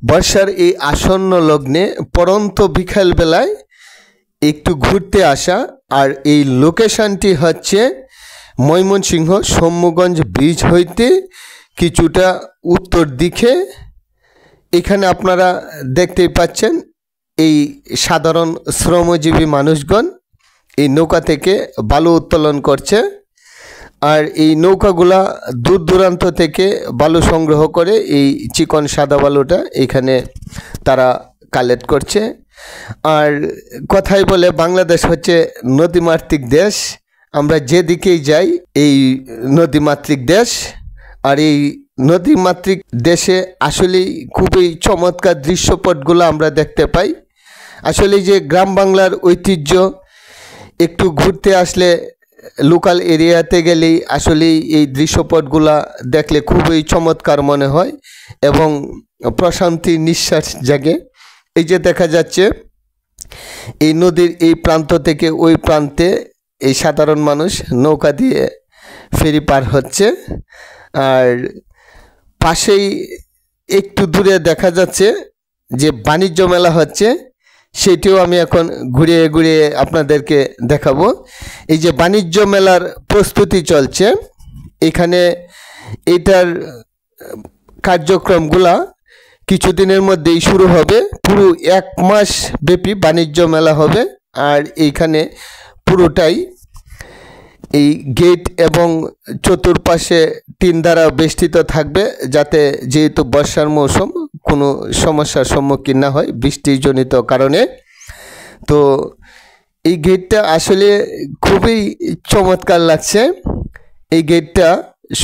বর্ষার এই আসন্ন লগ্নে পরন্ত বিকেল বেলায় একটু ঘুরতে আসা। আর এই লোকেশনটি হচ্ছে ময়মনসিংহ শম্ভুগঞ্জ ব্রিজ হইতে কিছুটা উত্তর দিকে। এখানে আপনারা দেখতেই পাচ্ছেন এই সাধারণ শ্রমজীবী মানুষগণ এই নৌকা থেকে বালু উত্তোলন করছে। আর এই নৌকাগুলা দূর দূরান্ত থেকে বালু সংগ্রহ করে এই চিকন সাদা বালুটা এখানে তারা কালেক্ট করছে। আর কথাই বলে বাংলাদেশ হচ্ছে নদীমাতৃক দেশ, আমরা যেদিকেই যাই এই নদীমাতৃক দেশ। আর এই নদীমাতৃক দেশে আসলেই খুবই চমৎকার দৃশ্যপটগুলো আমরা দেখতে পাই। আসলে যে গ্রাম বাংলার ঐতিহ্য একটু ঘুরতে আসলে লোকাল এরিয়াতে গেলেই আসলেই এই দৃশ্যপটগুলা দেখলে খুবই চমৎকার মনে হয় এবং প্রশান্তির নিঃশ্বাস জাগে। এই যে দেখা যাচ্ছে এই নদীর এই প্রান্ত থেকে ওই প্রান্তে এই সাধারণ মানুষ নৌকা দিয়ে ফেরি পার হচ্ছে। আর পাশেই একটু দূরে দেখা যাচ্ছে যে বাণিজ্য মেলা হচ্ছে, সেটিও আমি এখন ঘুরিয়ে ঘুরিয়ে আপনাদেরকে দেখাবো। এই যে বাণিজ্য মেলার প্রস্তুতি চলছে, এখানে এটার কার্যক্রমগুলা কিছুদিনের মধ্যেই শুরু হবে। পুরো 1 মাস ব্যাপী বাণিজ্য মেলা হবে। আর এইখানে পুরোটাই এই গেট এবং চতুর্পাশে টিন দ্বারা বেষ্টিত থাকবে, যাতে যেহেতু বর্ষার মৌসুম কোনো সমস্যার সম্মুখীন না হয় বৃষ্টিজনিত কারণে। তো এই গেটটা আসলে খুবই চমৎকার লাগছে। এই গেটটা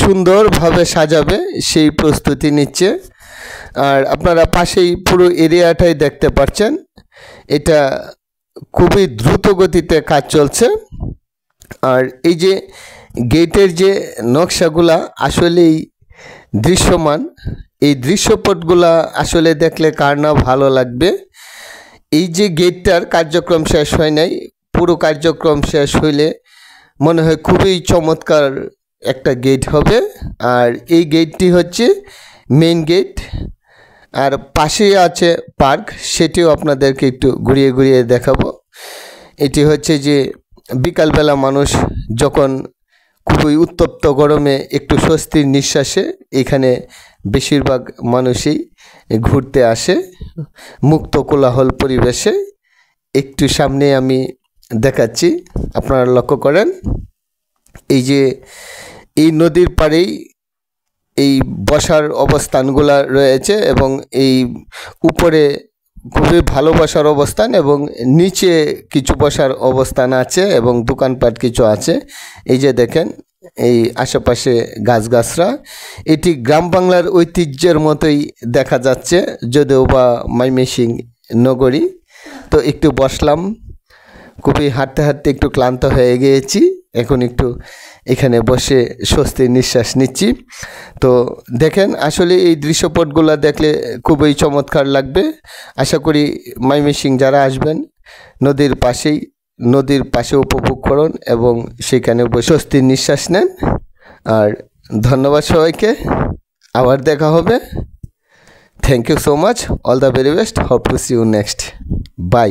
সুন্দরভাবে সাজাবে সেই প্রস্তুতি নিচ্ছে। আর আপনারা পাশেই পুরো এরিয়াটাই দেখতে পাচ্ছেন, এটা খুবই দ্রুত গতিতে কাজ চলছে। আর এই যে গেটের যে নকশাগুলা আসলেই দৃশ্যমান, এই দৃশ্যপটগুলা আসলে দেখলে কার না ভালো লাগবে। এই যে গেটটার কার্যক্রম শেষ হয় নাই, পুরো কার্যক্রম শেষ হইলে মনে হয় খুবই চমৎকার একটা গেট হবে। আর এই গেটটি হচ্ছে মেইন গেট। আর পাশেই আছে পার্ক, সেটিও আপনাদেরকে একটু ঘুরিয়ে ঘুরিয়ে দেখাবো। এটি হচ্ছে যে বিকালবেলা মানুষ যখন খুবই উত্তপ্ত গরমে একটু স্বস্তির নিঃশ্বাসে এখানে বেশিরভাগ মানুষই ঘুরতে আসে মুক্ত কোলাহল পরিবেশে। একটু সামনে আমি দেখাচ্ছি, আপনারা লক্ষ্য করেন এই যে এই নদীর পাড়েই এই বসার অবস্থানগুলা রয়েছে এবং এই উপরে খুবই ভালো বসার অবস্থান এবং নিচে কিছু বসার অবস্থান আছে এবং দোকানপাট কিছু আছে। এই যে দেখেন এই আশেপাশে গাছগাছরা, এটি গ্রাম বাংলার ঐতিহ্যের মতোই দেখা যাচ্ছে, যদিও বা ময়মনসিংহ নগরী। তো একটু বসলাম, খুবই হাঁটতে হাঁটতে একটু ক্লান্ত হয়ে গিয়েছি, এখন একটু এখানে বসে স্বস্তির নিঃশ্বাস নিচ্ছি। তো দেখেন আসলে এই দৃশ্যপটগুলো দেখলে খুবই চমৎকার লাগবে। আশা করি ময়মনসিংহ যারা আসবেন নদীর পাশে উপভোগ করুন এবং সেখানে বসে স্বস্তির নিঃশ্বাস নেন। আর ধন্যবাদ সবাইকে, আবার দেখা হবে। Thank you so much, all the very best, hope to see you next, by.